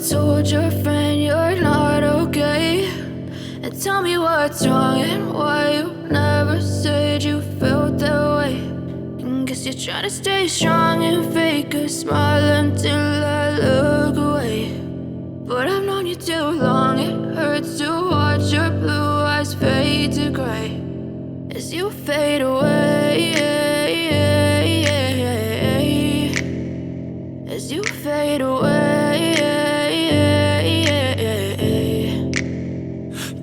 told your friend you're not okay, and tell me what's wrong and why you never said you felt that way. And guess you're trying to stay strong and fake a smile until I look away. But I've known you too long, it hurts to watch your blue eyes fade to gray as you fade away, as you fade away.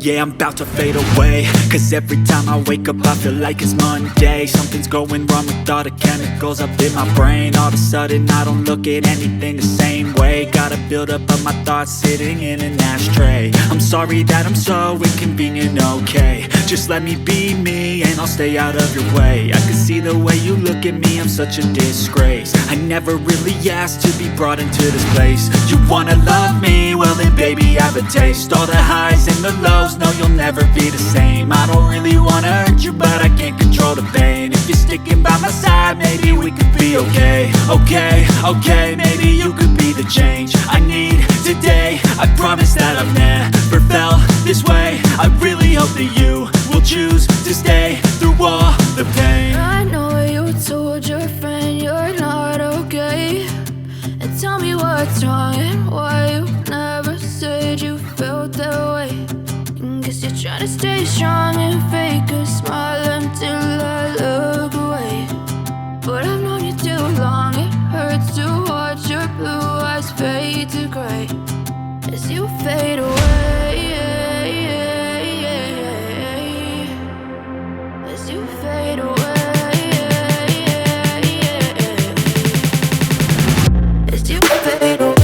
Yeah, I'm about to fade away, cause every time I wake up I feel like it's Monday. Something's going wrong with all the chemicals up in my brain. All of a sudden I don't look at anything the same way. Gotta build up of my thoughts sitting in an ashtray. I'm sorry that I'm so inconvenient, okay. Just let me be me and I'll stay out of your way. I can see the way you look at me, I'm such a disgrace. I never really asked to be brought into this place. You wanna love me? Well then baby I have a taste. All the highs and the lows, no you'll never be the same. I don't really wanna hurt you but I can't control the pain. If you're sticking by my side maybe we could be okay. Okay, maybe you could be the change I need today. I promise that I've never felt this way. I really hope that you will choose to stay through all the pain. I know you told your friend you're not okay, and tell me what's wrong and why you never said you felt that way. And guess you're trying to stay strong and fake a smile until I look away. But I've known you too long, it hurts to watch your blue eyes fade to gray as you fade away, as you fade away, as you fade away.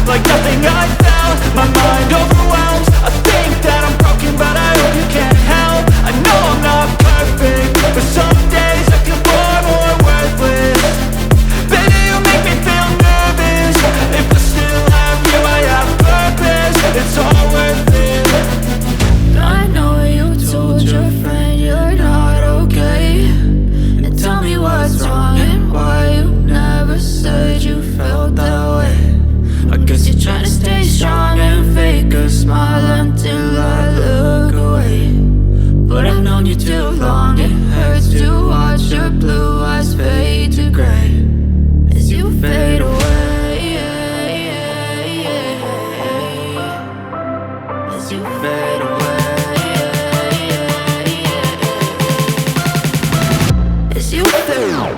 Like nothing I felt, my mind overwhelmed. I think that I'm broken, but I hope you can't help. I know I'm not perfect, but some days I feel far more worthless. Baby, you make me feel nervous. If I still have you, I have purpose. It's all worth it. I know you told your friend you're not okay, and tell me what's wrong and why you never said you felt that way. I guess you're trying to stay strong and fake a smile until I look away. But I've known you too long, it hurts to watch your blue eyes fade to gray as you fade away, as you fade away, as you fade away.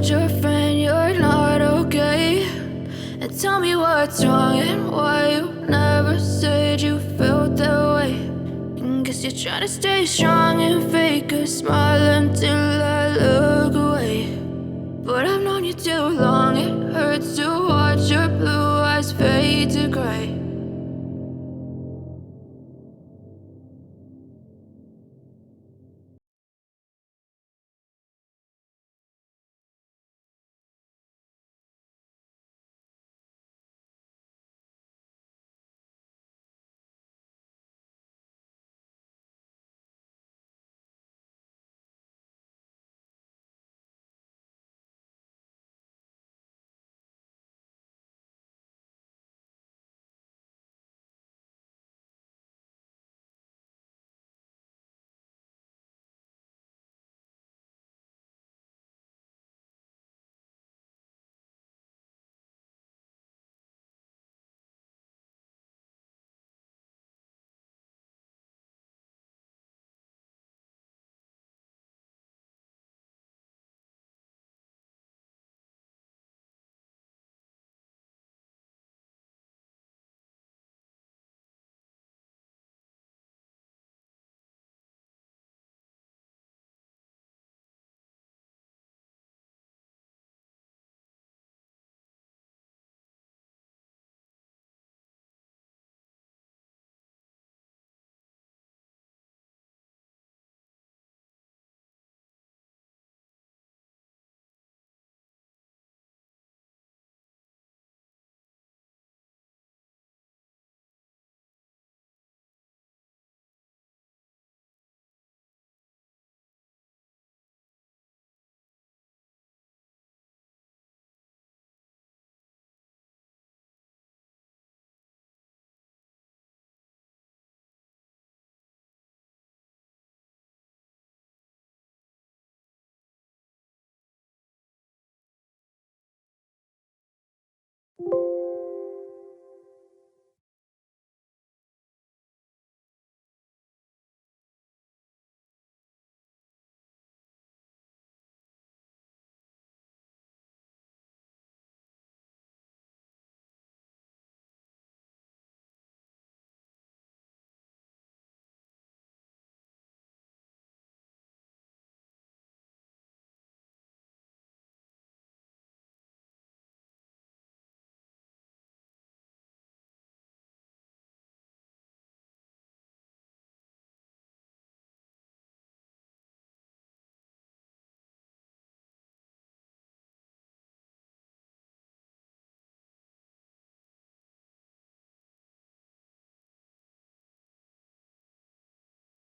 Your friend you're not okay, and tell me what's wrong and why you never said you felt that way. And guess you're trying to stay strong and fake a smile until I look away. But I've known you too long, it hurts to watch your blue eyes fade to gray.